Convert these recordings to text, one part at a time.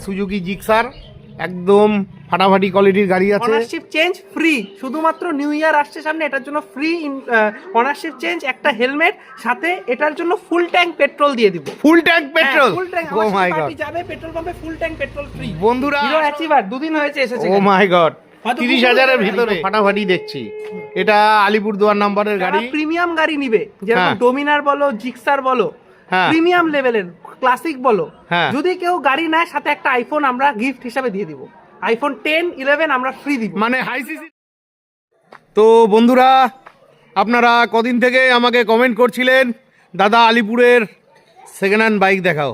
Suzuki Gixxer, একদম ফাটাফাটি কোয়ালিটির গাড়ি আছে। অনারশিপ চেঞ্জ ফ্রি, শুধুমাত্র নিউ ইয়ার আসছে সামনে, এটার জন্য ফ্রি অনারশিপ চেঞ্জ, একটা হেলমেট, সাথে এটার জন্য ফুল ট্যাঙ্ক পেট্রোল দিয়ে দিব। Full tank petrol? Full tank, oh my god, যাবে পেট্রোল পাম্পে ফুল ট্যাঙ্ক পেট্রোল ফ্রি বন্ধুরা। হিরো অ্যাচিভার দুদিন হয়েছে এসেছে। ও মাই গড, 30,000-এর ভিতরে ফাটাফাটি দেখছি। এটা আলিপুরদুয়ার নাম্বারের গাড়ি। প্রিমিয়াম গাড়ি নিবে, যেরকম ডোমিনার বলো, জিক্সার বলো, প্রিমিয়াম লেভেলের, ক্লাসিক বলো, যদি কেউ গাড়ি নেয় সাথে একটা আইফোন আমরা গিফট হিসাবে দিয়ে দিব। আইফোন 10, 11 আমরা ফ্রি দিব, মানে হাই সিসি। তো বন্ধুরা, আপনারা কদিন থেকে আমাকে কমেন্ট করছিলেন, দাদা আলিপুরের সেকেন্ড হ্যান্ড বাইক দেখাও।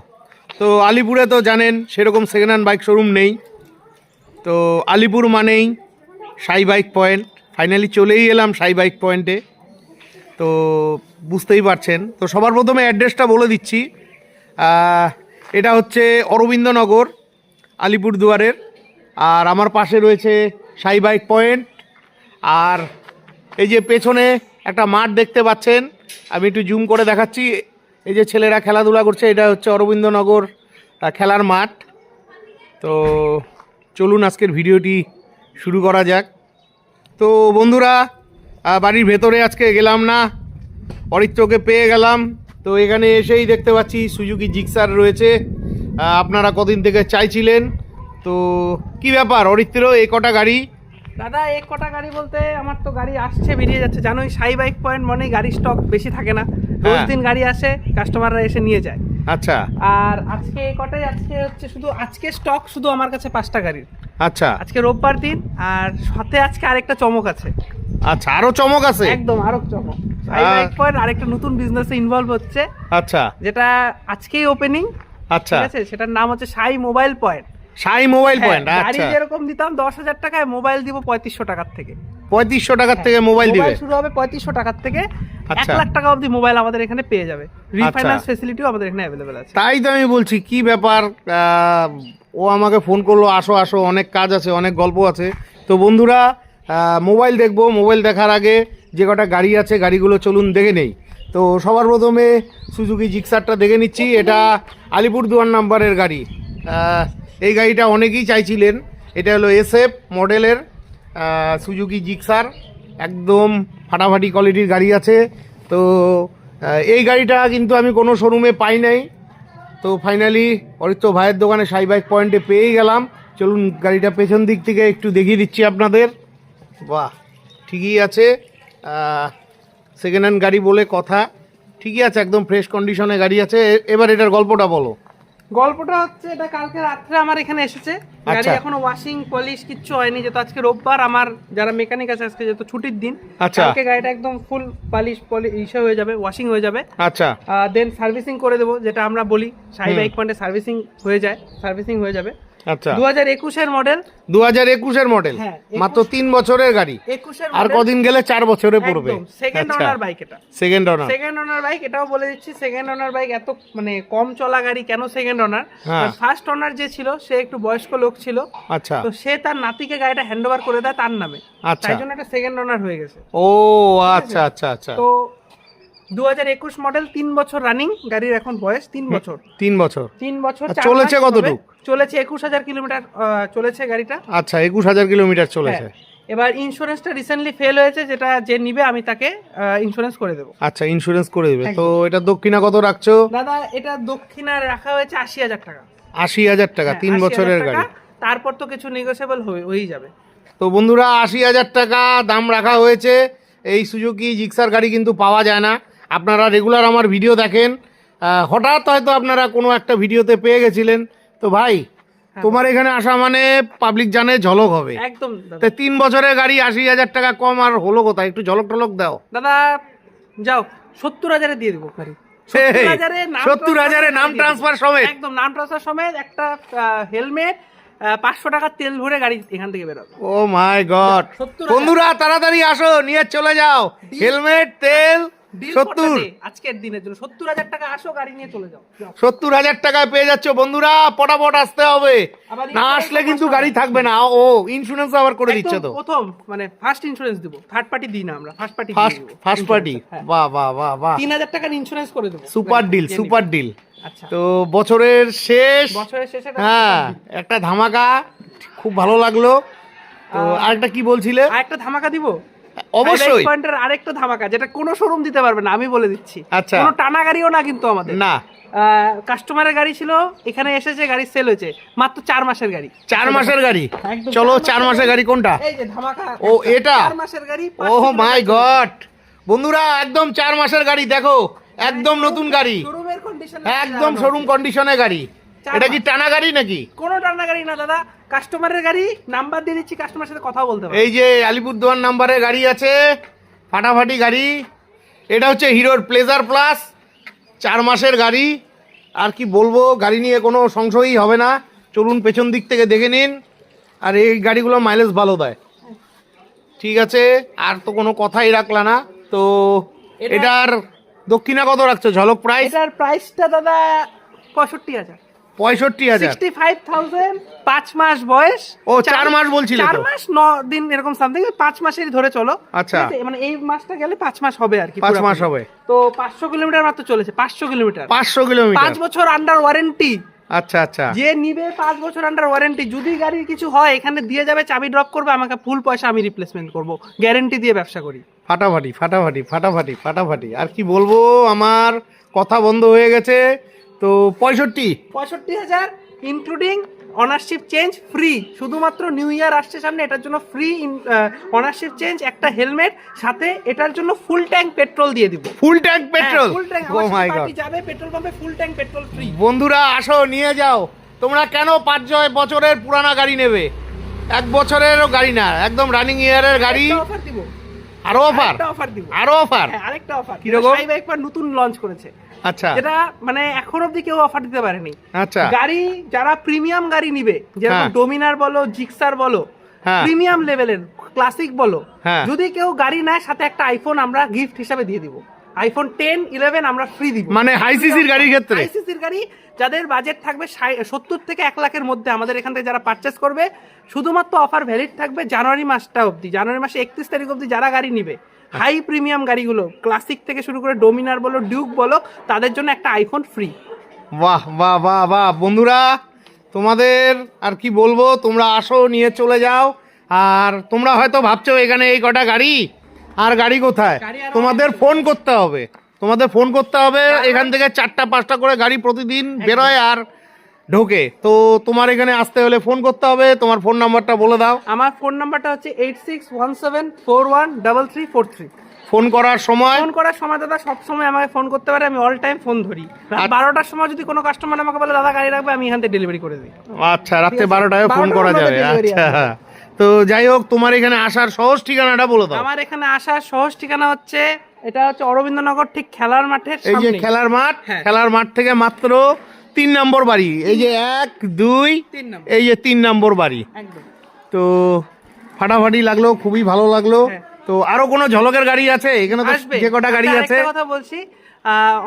তো আলিপুরে তো জানেন সেরকম সেকেন্ড হ্যান্ড বাইক শোরুম নেই। তো আলিপুর মানেই সাই বাইক পয়েন্ট। ফাইনালি চলেই এলাম সাই বাইক পয়েন্টে। তো বুঝতেই পারছেন। তো সবার প্রথমে অ্যাড্রেসটা বলে দিচ্ছি। এটা হচ্ছে অরবিন্দনগর, আলিপুরদুয়ারের। আর আমার পাশে রয়েছে সাই বাইক পয়েন্ট। আর এই যে পেছনে একটা মাঠ দেখতে পাচ্ছেন, আমি একটু জুম করে দেখাচ্ছি। এই যে ছেলেরা খেলাধুলা করছে, এটা হচ্ছে অরবিন্দনগর খেলার মাঠ। তো চলুন আজকের ভিডিওটি শুরু করা যাক। তো বন্ধুরা, বাড়ির ভেতরে আজকে গেলাম না, অরিত্রকে পেয়ে গেলাম। তো এখানে এসেই দেখতে পাচ্ছি সুজুকি জিক্সার রয়েছে। আপনারা কদিন থেকে চাইছিলেন। তো কি ব্যাপার অরিত্র, এই কটা গাড়ি? দাদা এক কটা গাড়ি বলতে আমার তো গাড়ি আসছে বেরিয়ে যাচ্ছে, জানোই সাই বাইক পয়েন্ট মানে গাড়ি স্টক বেশি থাকে না, রোজ দিন গাড়ি আসে, কাস্টমাররা এসে নিয়ে যায়। আচ্ছা। আর আজকে এই কটাই, আজকে হচ্ছে শুধু আজকে স্টক শুধু আমার কাছে 5টা গাড়ির। আচ্ছা, আজকে রোববার দিন, আর সাথে আজকে আরেকটা চমক আছে। আচ্ছা, আরো চমক আছে? একদম আরো চমক। সাই বাইক পয়েন্ট আরেকটা নতুন বিজনেসে ইনভলভ হচ্ছে। আচ্ছা, যেটা আজকেই ওপেনিং। আচ্ছা, ঠিক আছে, সেটার নাম হচ্ছে সাই মোবাইল পয়েন্ট। সাই মোবাইল পয়েন্ট। গাড়ি আচ্ছা, যেরকম দিতাম 10,000 টাকায়, মোবাইল দিব 3500 টাকার থেকে। 3500 টাকার থেকে মোবাইল দিবে? শুরু হবে 3500 টাকার থেকে। আচ্ছা, 1 লাখ টাকা অবধি মোবাইল আমাদের এখানে পেয়ে যাবে। রিফাইন্যান্স ফ্যাসিলিটিও আমাদের এখানে অ্যাভেলেবেল আছে। তাই তো আমি বলছি কি ব্যাপার। ও আমাকে ফোন করলো, আসো আসো, অনেক কাজ আছে, অনেক গল্প আছে। তো বন্ধুরা, মোবাইল দেখবো। মোবাইল দেখার আগে যে কটা গাড়ি আছে গাড়িগুলো চলুন দেখে নেই। তো সবার প্রথমে সুজুকি জিক্সারটা দেখে নিচ্ছি। এটা আলিপুরদুয়ার নাম্বারের গাড়ি। এই গাড়িটা অনেকেই চাইছিলেন। এটা হলো SF মডেলের সুজুকি জিক্সার, একদম ফাটাফাটি কোয়ালিটির গাড়ি আছে। তো এই গাড়িটা কিন্তু আমি কোনো শোরুমে পাই নাই। তো ফাইনালি অরিত্র ভাইয়ের দোকানে সাই বাইক পয়েন্টে পেয়েই গেলাম। চলুন গাড়িটা পেছন দিক থেকে একটু দেখিয়ে দিচ্ছি আপনাদের। বাহ, ঠিকই আছে, সেকেন্ড হ্যান্ড গাড়ি বলে কথা। ঠিকই আছে, একদম ফ্রেশ কন্ডিশনে গাড়ি আছে। এবার এটার গল্পটা বলো। গল্পটা হচ্ছে, এটা কালকে রাত্রে আমার এখানে এসেছে গাড়ি, এখনো ওয়াশিং পলিশ কিচ্ছু হয়নি। যেহেতু আজকে রোববার, আমার যারা মেকানিক আছে আজকে যেহেতু ছুটির দিন, কালকে গাড়িটা একদম ফুল পলিশ ইসে হয়ে যাবে, ওয়াশিং হয়ে যাবে। আচ্ছা, দেন সার্ভিসিং করে দেবো, যেটা আমরা বলি সাই বাইক পয়েন্টে সার্ভিসিং হয়ে যায়, সার্ভিসিং হয়ে যাবে। আচ্ছা, 2021-এর মডেল। 2021-এর মডেল, মাত্র 3 বছরের গাড়ি। 21-এর আর কদিন গেলে 4 বছরে পড়বে। সেকেন্ড ওনার বাইক এটা। সেকেন্ড ওনার, সেকেন্ড ওনার বাইক। এটাও বলে দিচ্ছি, সেকেন্ড ওনার বাইক। এত মানে কম চলা গাড়ি কেন সেকেন্ড ওনার? ফার্স্ট ওনার যে ছিল সে একটু বয়স্ক লোক ছিল। আচ্ছা, তো সে তার নাতিকে গাড়িটা হ্যান্ডওভার করে দেয় তার নামে। তাই জন্য এটা সেকেন্ড ওনার হয়ে গেছে। ও আচ্ছা আচ্ছা আচ্ছা। তো 2021 মডেল, 3 বছর রানিং গাড়ির এখন বয়স। 3 বছর। 3 বছর চলেছে কতটুকু? চলেছে 21,000 কিলোমিটার চলেছে গাড়িটা। আচ্ছা, 21,000 কিলোমিটার চলেছে। এবার ইন্স্যুরেন্সটা রিসেন্টলি ফেল হয়েছে, যেটা যে নিবে আমি তাকে ইন্স্যুরেন্স করে দেবো। আচ্ছা, ইন্স্যুরেন্স করে দেবে। তো এটা দক্ষিণা কত রাখছো? দাদা এটা দক্ষিণা রাখা হয়েছে 80,000 টাকা। 80,000 টাকা, 3 বছরের গাড়ি। তারপর তো কিছু নেগোসিয়েবল হয়েই যাবে। তো বন্ধুরা, 80,000 টাকা দাম রাখা হয়েছে। এই সুজুকি জিক্সার গাড়ি কিন্তু পাওয়া যায় না। আপনারা রেগুলার আমার ভিডিও দেখেন, হঠাৎ হয়তো আপনারা কোনো একটা ভিডিওতে পেয়ে গেছিলেন। তো ভাই, তোমার এখানে আসা মানে পাবলিক জানে ঝলক হবে একদম। 3 বছরের গাড়ি 80,000 টাকা কম আর হলো কোথায়? একটু ঝলক টলক দাও দাদা। যাও 70,000-এ দিয়ে দেবো গাড়ি। 70,000-এ নাম ট্রান্সফার সমেত? একদম নাম ট্রান্সফার সমেত। একটা হেলমেট, 500 টাকার তেল ভরে গাড়ি এখান থেকে বেরোবে। ও মাই গড। বন্ধুরা তাড়াতাড়ি আসো, নিয়ে চলে যাও হেলমেট, তেল। 70 আজকের দিনের জন্য 70,000 টাকা, আসো গাড়ি নিয়ে চলে যাও। 70,000 টাকায় পেয়ে যাচ্ছ বন্ধুরা। পটাপট আসতে হবে, না আসলে কিন্তু গাড়ি থাকবে না। ও ইন্স্যুরেন্স আবার করে দিচ্ছে তো? প্রথম মানে ফার্স্ট ইন্স্যুরেন্স দিব, থার্ড পার্টি দিই না আমরা, ফার্স্ট পার্টি। First party. বাহ বাহ বাহ বাহ, 3,000 টাকার ইন্স্যুরেন্স করে দেবো। Super deal, super deal. আচ্ছা তো বছরের শেষ, বছরের শেষে হ্যাঁ একটা ধামাকা, খুব ভালো লাগলো। তো আরেকটা কি বলছিলে? আরেকটা ধামাকা দিব অবশ্যই। পয়েন্টের আরেকটা ধামাকা যেটা কোনো শোরুম দিতে পারবে না, আমি বলে দিচ্ছি। আচ্ছা। কোনো টানা গাড়িও না কিন্তু আমাদের, না কাস্টমারের গাড়ি ছিল, এখানে এসেছে, গাড়ি সেল হয়েছে, মাত্র 4 মাসের গাড়ি। 4 মাসের গাড়ি? একদম চলো 4 4 মাসের গাড়ি কোনটা? এই যে ধামাকা। ও এটা 4 মাসের গাড়ি। ও মাই গড বন্ধুরা, একদম 4 মাসের গাড়ি, দেখো একদম নতুন গাড়ি, শোরুমের কন্ডিশন, একদম শোরুম কন্ডিশনের গাড়ি। এটা কি টানা গাড়ি নাকি? কোনো টানা গাড়ি না দাদা, কাস্টমারের গাড়ি, নাম্বার দিয়ে দিচ্ছি, কাস্টমারের সাথে কথা বলতে পারবে। এই যে আলিপুরদুয়ার নাম্বারের গাড়ি আছে, ফাটাফাটি গাড়ি। এটা হচ্ছে হিরোর প্লেজার প্লাস, 4 মাসের গাড়ি। আর কি বলবো, গাড়ি নিয়ে কোনো সংশয়ই হবে না। চলুন পেছন দিক থেকে দেখে নিন। আর এই গাড়িগুলো মাইলেজ ভালো দেয়। ঠিক আছে, আর তো কোনো কথাই রাখলা না। তো এটার দক্ষিণা কত রাখছো ঝলক প্রাইস? এটার প্রাইসটা দাদা 65,000। 65,000? 65,000, 5 মাস বয়স। ও 4 মাস বলছিলে তো? 4 মাস 9 দিন এরকম সামথিং, 5 মাসেরই ধরে চলো। আচ্ছা, ঠিক আছে, মানে এই মাসটা গেলে 5 মাস হবে আর কি, 5 মাস হবে। তো 500 কিলোমিটার মাত্র চলেছে, 500 কিলোমিটার, 500 কিলোমিটার, 5 বছর আন্ডার ওয়ারেন্টি। আচ্ছা আচ্ছা। যে নিবে 5 বছর আন্ডার ওয়ারেন্টি, যদি গাড়ির কিছু হয় এখানে দিয়ে যাবে, চাবি ড্রপ করবে, আমাকে ফুল পয়সা আমি রিপ্লেসমেন্ট করব, গ্যারান্টি দিয়ে ব্যবসা করি। ফাটাফাটি ফাটাফাটি ফাটাফাটি ফাটাফাটি। আর কি বলবো, আমার কথা বন্ধ হয়ে গেছে। তো 65,000 ইনক্লুডিং অনারশিপ চেঞ্জ ফ্রি, শুধুমাত্র নিউ ইয়ার আসছে সামনে, এটার জন্য ফ্রি অনারশিপ চেঞ্জ, একটা হেলমেট, সাথে এটার জন্য ফুল ট্যাঙ্ক পেট্রোল দিয়ে দিব। Full tank petrol? Full tank, oh my god. যাবে পেট্রোল পাম্পে, ফুল ট্যাঙ্ক পেট্রোল ফ্রি। বন্ধুরা আসো, নিয়ে যাও। তোমরা কেন 5 বছরের পুরানা গাড়ি নেবে? 1 বছরেরও গাড়ি না, একদম রানিং ইয়ারের গাড়ি। অফার দিব, আরো অফার? অফার দিব, আরো অফার? হ্যাঁ আরেকটা অফার। কি রকম? সাইবা একবার নতুন লঞ্চ করেছে, আচ্ছা, যেটা মানে এখন অবধি কেউ অফার দিতে পারেনি। আচ্ছা। গাড়ি যারা প্রিমিয়াম গাড়ি নিবে, যেরকম হ্যাঁ। ডোমিনার বলো, জিক্সার বলো, হ্যাঁ। প্রিমিয়াম লেভেলের, ক্লাসিক বলো, হ্যাঁ। যদি কেউ গাড়ি নেয়, সাথে একটা আইফোন আমরা গিফট হিসাবে দিয়ে দিব। আইফোন 10, 11 আমরা ফ্রি দিব। মানে হাই সিসির গাড়ির ক্ষেত্রে? হাই সিসির গাড়ি, যাদের বাজেট থাকবে 70 থেকে 1 লাখের মধ্যে, আমাদের এখান থেকে যারা পারচেস করবে, শুধুমাত্র অফার ভ্যালিড থাকবে জানুয়ারি মাসটা অবধি, জানুয়ারি মাসে 31 তারিখ অবধি যারা গাড়ি নিবে, হাই প্রিমিয়াম গাড়িগুলো, ক্লাসিক থেকে শুরু করে ডোমিনার বলো, ডিউক বলো, তাদের জন্য একটা আইফোন ফ্রি। বাহ বাহ বাহ বাহ বন্ধুরা, তোমাদের আর কি বলবো, তোমরা আসো, নিয়ে চলে যাও। আর তোমরা হয়তো ভাবছো এখানে এই কটা গাড়ি, আর গাড়ি কোথায়? তোমাদের ফোন করতে হবে, তোমাদের ফোন করতে হবে। এখান থেকে 4টা-5টা করে গাড়ি প্রতিদিন বেরোয় আর ঢোকে। তো তোমার এখানে আসতে হলে ফোন করতে হবে। তোমার ফোন নাম্বারটা বলে দাও। আমার ফোন নাম্বারটা হচ্ছে 8617413343। ফোন করার সময়? ফোন করার সময় দাদা সব সময় আমাকে ফোন করতে পারে, আমি অল টাইম ফোন ধরি। রাত 12টার সময় যদি কোনো কাস্টমার আমাকে বলে দাদা গাড়ি রাখবে, আমি এখান থেকে ডেলিভারি করে দিই। আচ্ছা, রাত্রে 12টায় ফোন করা যাবে। আচ্ছা, তো যাই হোক, তোমার এখানে আসার সহজ ঠিকানাটা বলে দাও। আমার এখানে আসার সহজ ঠিকানা হচ্ছে, এটা হচ্ছে অরবিন্দনগর, ঠিক খেলার মাঠের এই যে সামনে। খেলার মাঠ, হ্যাঁ। খেলার মাঠ থেকে মাত্র 3 নম্বর বাড়ি। এই যে 1, 2, 3 নম্বর, এই যে 3 নম্বর বাড়ি। একদম। তো ফাটাফাটি লাগলো, খুবই ভালো লাগলো। হ্যাঁ। তো আরো কোনো ঝলকের গাড়ি আছে এখানে? তো আসবে। যে কটা গাড়ি আচ্ছা, আছে, আরেকটা কথা বলছি,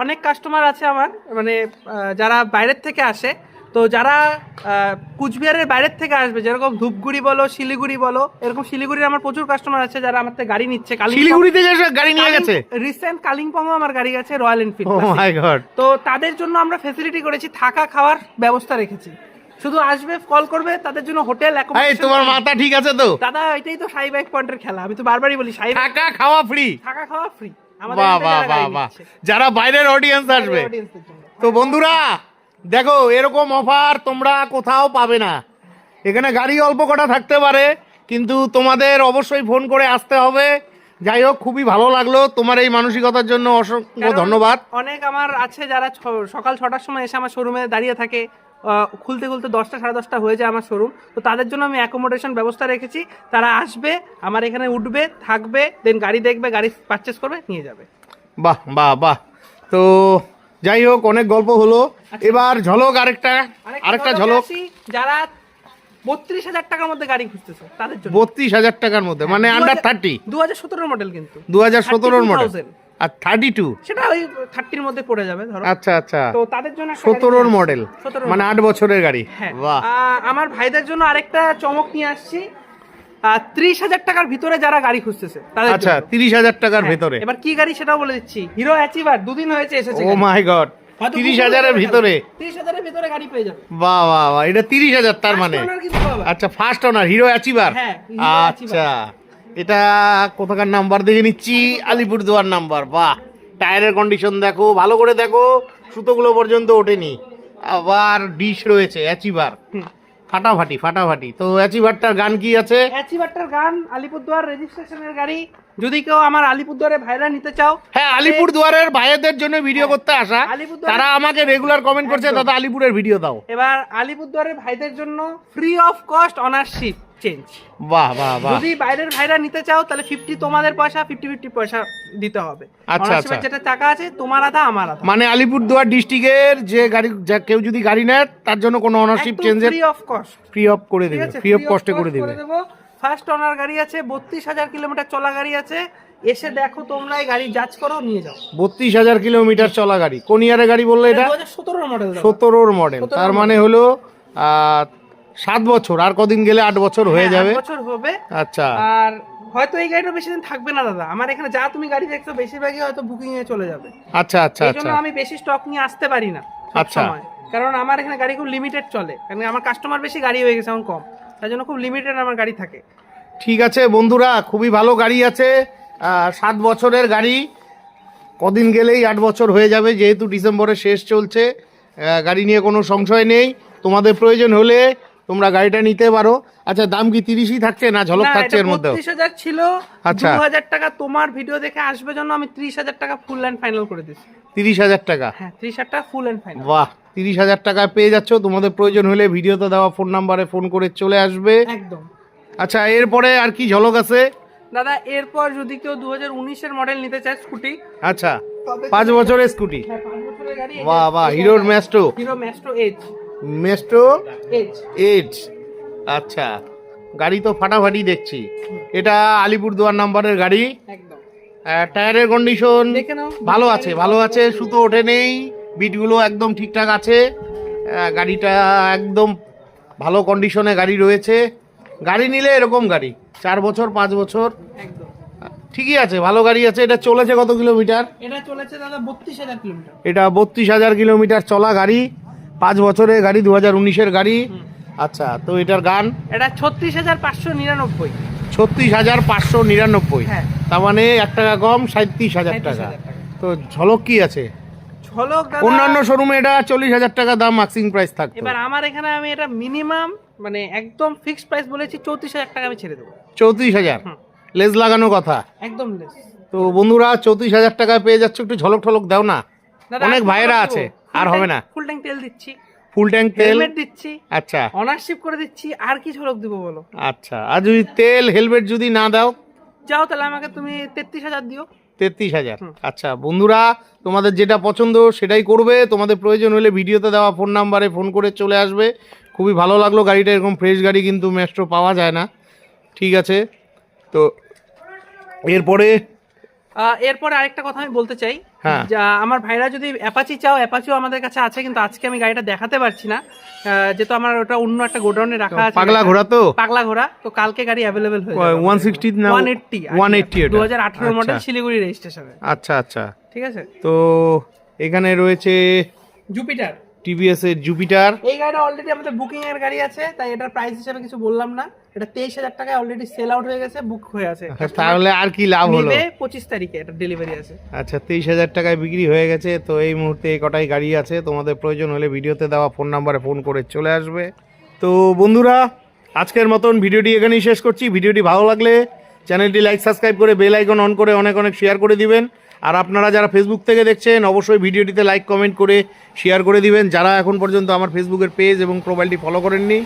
অনেক কাস্টমার আছে আমার, মানে যারা বাইরের থেকে আসে, তো যারা কুচবিহারের বাইরের থেকে আসবে, যেরকম ধূপগুড়ি বলো, শিলিগুড়ি বলো, এরকম শিলিগুড়ির আমার প্রচুর কাস্টমার আছে যারা আমার থেকে গাড়ি নিচ্ছে। শিলিগুড়ি থেকে এসে গাড়ি নিয়ে গেছে? রিসেন্ট কালিম্পংও আমার গাড়ি গেছে, royal Enfield. O my god. তো তাদের জন্য আমরা ফ্যাসিলিটি করেছি, থাকা খাওয়ার ব্যবস্থা রেখেছি। শুধু আসবে, কল করবে, তাদের জন্য হোটেল এই তোমার মাথা ঠিক আছে তো? দাদা এটাই তো সাই বাইক পয়েন্টের খেলা, আমি তো বারবারই বলি, সাই থাকা খাওয়া ফ্রি? থাকা খাওয়া ফ্রি। বাহ বাহ বাহ বাহ, যারা বাইরের অডিয়েন্স আসবে। তো বন্ধুরা দেখো, এরকম অফার তোমরা কোথাও পাবে না। এখানে গাড়ি অল্প কটা থাকতে পারে, কিন্তু তোমাদের অবশ্যই ফোন করে আসতে হবে। যাই হোক, খুবই ভালো লাগলো। তোমার এই মানসিকতার জন্য অসংখ্য ধন্যবাদ। অনেক আমার আছে যারা সকাল 6টার সময় এসে আমার শোরুমে দাঁড়িয়ে থাকে, খুলতে খুলতে 10টা 10:30 হয়ে যায় আমার শোরুম। তো তাদের জন্য আমি অ্যাকোমোডেশন ব্যবস্থা রেখেছি, তারা আসবে, আমার এখানে উঠবে, থাকবে, দেন গাড়ি দেখবে, গাড়ি পারচেস করবে, নিয়ে যাবে। বাহ বাহ বাহ। তো যাই হোক, অনেক গল্প হলো। এবার ঝলক, আরেকটা ঝলক। যারা 32,000 টাকার মধ্যে গাড়ি খুঁজতেছে তাদের জন্য। 32,000 টাকার মধ্যে, মানে আন্ডার 30? 2017 মডেল, কিন্তু 2017 মডেল। আর 32? সেটা ওই 30-র মধ্যে পড়ে যাবে ধরো। আচ্ছা আচ্ছা। তো তাদের জন্য 17 মডেল, মানে 8 বছরের গাড়ি। হ্যাঁ। বাহ। আমার ভাইদের জন্য আরেকটা চমক নিয়ে আসছি, 30,000 টাকার ভিতরে যারা গাড়ি খুঁজতেছে তাদের আচ্ছা, জন্য। 30,000 টাকার হ্যাঁ, ভিতরে। এবার কি গাড়ি সেটাও বলে দিচ্ছি। হিরো অ্যাচিভার 2 দিন হয়েছে এসেছে। ও মাই গড। হয়তো 30,000-এর ভিতরে 30,000-এর ভিতরে গাড়ি পেয়ে যাবে। বাহ বাহ বাহ, এটা 30,000 তার First মানে? owner কিন্তু পাবে। আচ্ছা, ফার্স্ট ওনার হিরো অ্যাচিভার। হ্যাঁ, Hero আচ্ছা, এটা কোথাকার নাম্বার দেখে নিচ্ছি? আলিপুরদুয়ার নাম্বার। বাহ, টায়ারের কন্ডিশন দেখো, ভালো করে দেখো, সুতোগুলো পর্যন্ত ওঠেনি। আবার ডিশ রয়েছে অ্যাচিভার, ফাটাফাটি ফাটাফাটি। তো অ্যাচিভারটার গান কি আছে? অ্যাচিভারটার গান আলিপুরদুয়ার রেজিস্ট্রেশনের গাড়ি। যদি কেউ আমার আলিপুরদুয়ারে ভাইরা নিতে চাও, হ্যাঁ, আলিপুরদুয়ারের ভাইদের জন্য ভিডিও করতে আসা, আলিপুরদুয়ার- তারা আমাকে রেগুলার কমেন্ট করছে, দাদা আলিপুরের ভিডিও দাও। এবার আলিপুরদুয়ারের ভাইদের জন্য free of cost ownership change. বাহ বাহ বাহ, যদি বাইরের ভাইরা নিতে চাও তাহলে 50 তোমাদের পয়সা, 50-50 পয়সা দিতে হবে। আচ্ছা, Ownership-এর যেটা টাকা আছে তোমার আধা আমার আধা, মানে আলিপুরদুয়ার ডিস্ট্রিক্টের যে গাড়ি, কেউ যদি গাড়ি নেয় তার জন্য কোনো অনারশিপ চেঞ্জের free of cost, free of করে ঠিক দেবে, আছে? ফ্রি অফ কস্টে করে দেবে। ফার্স্ট ওনার গাড়ি আছে, 32,000 কিলোমিটার চলা গাড়ি আছে। এসে দেখো তোমরা, এই গাড়ি জাজ করো, নিয়ে যাও। 32,000 কিলোমিটার চলা গাড়ি। কোন ইয়ারের গাড়ি বললো এটা? 2017 মডেল। 17 মডেল, তার মানে হলো 7 বছর, আর কদিন গেলে 8 বছর হয়ে যাবে। বছর হবে। আচ্ছা, আর হয়তো এই গাড়িটা বেশি দিন থাকবে না দাদা। আমার এখানে যা তুমি গাড়ি দেখছো বেশিরভাগই হয়তো বুকিং এ চলে যাবে। আচ্ছা আচ্ছা এই আচ্ছা জন্য আমি বেশি স্টক নিয়ে আসতে পারি না আচ্ছা। সবসময়, কারণ আমার এখানে গাড়ি খুব লিমিটেড চলে, কারণ আমার কাস্টমার বেশি, গাড়ি হয়ে গেছে এখন কম, তার জন্য খুব লিমিটেড আমার গাড়ি থাকে। ঠিক আছে বন্ধুরা, খুবই ভালো গাড়ি আছে, 7 বছরের গাড়ি, কদিন গেলেই 8 বছর হয়ে যাবে, যেহেতু ডিসেম্বরের শেষ চলছে। গাড়ি নিয়ে কোনো সংশয় নেই, তোমাদের প্রয়োজন হলে তোমরা গাড়িটা নিতে পারো। আচ্ছা, দাম কি 30ই থাকছে না ঝলক না, থাকছে এটা এর মধ্যে? 32,000 ছিল। আচ্ছা। 2,000 টাকা তোমার ভিডিও দেখে আসবে জন্য আমি 30,000 টাকা ফুল অ্যান্ড ফাইনাল করে দিচ্ছি। 30,000 টাকা? হ্যাঁ, 30,000 টাকা ফুল অ্যান্ড ফাইনাল। বাহ, 30,000 টাকায় পেয়ে যাচ্ছ। তোমাদের প্রয়োজন হলে ভিডিওতে দেওয়া ফোন নাম্বারে ফোন করে চলে আসবে। একদম। আচ্ছা, এরপরে আর কি ঝলক আছে দাদা? এরপর যদি কেউ 2019-এর মডেল নিতে চায় স্কুটি, আচ্ছা, 5 বছরের স্কুটি। হ্যাঁ 5 বছরের গাড়ি। বাহ বাহ, হিরোর maestro, Hero maestro edge. Maestro edge. Eight. আচ্ছা, গাড়ি তো ফাটাফাটি দেখছি। এটা আলিপুরদুয়ার নাম্বারের গাড়ি। একদম। টায়ারের কন্ডিশন দেখে নাও। ভালো আছে, ভালো আছে, সুতো ওঠে নেই, বিটগুলো একদম ঠিকঠাক আছে। গাড়িটা একদম ভালো কন্ডিশনে গাড়ি রয়েছে। গাড়ি নিলে এরকম গাড়ি 4 বছর 5 বছর একদম ঠিকই আছে, ভালো গাড়ি আছে। এটা চলেছে কত কিলোমিটার? এটা চলেছে দাদা 32,000 কিলোমিটার। এটা 32,000 কিলোমিটার চলা গাড়ি, 5 বছরের গাড়ি, 2019-এর গাড়ি। আচ্ছা, তো এটার গান? এটা 36,599। 36,599। হ্যাঁ। তার মানে 1 টাকা কম, 37,000 টাকা। 37,000 টাকা। তো ঝলক কি আছে? ঝলক দাদা, অন্যান্য শোরুমে এটা 40,000 টাকা দাম মার্কিং প্রাইস থাকতো। এবার আমার এখানে আমি এটা মিনিমাম মানে একদম ফিক্সড প্রাইস বলেছি, 34,000 টাকা আমি ছেড়ে দেবো। 34,000 লেজ লাগানো কথা। একদম লেস। তো বন্ধুরা, 34,000 টাকায় পেয়ে যাচ্ছ। একটু ঝলক ঠলক দাও না, দাদা, অনেক আর কি ভাইয়েরা বলবো? আছে, আর হবে না। ফুল ট্যাঙ্ক তেল দিচ্ছি, ফুল ট্যাঙ্ক তেল, হেলমেট দিচ্ছি, আচ্ছা অনারশিপ করে দিচ্ছি, আর কি ঝলক দিব বলো? আচ্ছা। আর যদি তেল হেলমেট যদি না দাও? যাও তাহলে আমাকে তুমি 33,000 দিও। 33,000। আচ্ছা বন্ধুরা, তোমাদের যেটা পছন্দ সেটাই করবে। তোমাদের প্রয়োজন হলে ভিডিওতে দেওয়া ফোন নাম্বারে ফোন করে চলে আসবে। খুবই ভালো লাগলো গাড়িটা, এরকম ফ্রেশ গাড়ি কিন্তু ম্যাস্ট্রো পাওয়া যায় না। ঠিক আছে, তো এরপরে আরেকটা কথা আমি বলতে চাই, হ্যাঁ। যা আমার ভাইরা যদি অ্যাপাচি চাও, অ্যাপাচিও আমাদের কাছে আছে, কিন্তু আজকে আমি গাড়িটা দেখাতে পারছি না, যেহেতু আমার ওটা অন্য একটা গোডাউনে রাখা আছে। পাগলা ঘোড়া তো? পাগলা ঘোড়া তো, কালকে গাড়ি অ্যাভেলেবেল হয়ে যাবে। 160 না 180 180 এটা 2018 মডেল, আচ্ছা। শিলিগুড়ি রেজিস্ট্রেশনে। আচ্ছা আচ্ছা। ঠিক আছে। তো এখানে রয়েছে জুপিটার, টিভিএস এর জুপিটার। এই গাড়িটা অলরেডি আমাদের বুকিং এর গাড়ি আছে, তাই এটার প্রাইস হিসেবে কিছু বললাম না। এটা 23,000 টাকায় অলরেডি সেল আউট হয়ে গেছে, বুক হয়ে আছে। তাহলে আর কি লাভ হলো? নিবে 25 তারিখে, এটা ডেলিভারি আছে। আচ্ছা, 23,000 টাকায় বিক্রি হয়ে গেছে। তো এই মুহূর্তে এই কটাই গাড়ি আছে। তোমাদের প্রয়োজন হলে ভিডিওতে দেওয়া ফোন নাম্বারে ফোন করে চলে আসবে। তো বন্ধুরা, আজকের মতন ভিডিওটি এখানেই শেষ করছি। ভিডিওটি ভালো লাগলে চ্যানেলটি লাইক সাবস্ক্রাইব করে বেল আইকন অন করে অনেক অনেক শেয়ার করে দিবেন। আর আপনারা যারা ফেসবুক থেকে দেখছেন অবশ্যই ভিডিওটিতে লাইক কমেন্ট করে শেয়ার করে দিবেন। যারা এখন পর্যন্ত আমার ফেসবুকের পেজ এবং প্রোফাইলটি ফলো করেননি,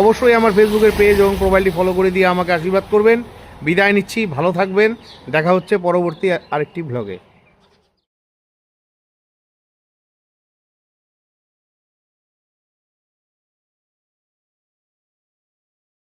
অবশ্যই আমার ফেসবুকের পেজ এবং প্রোফাইলটি ফলো করে দিয়ে আমাকে আশীর্বাদ করবেন। বিদায় নিচ্ছি, ভালো থাকবেন, দেখা হচ্ছে পরবর্তী আরেকটি ব্লগে।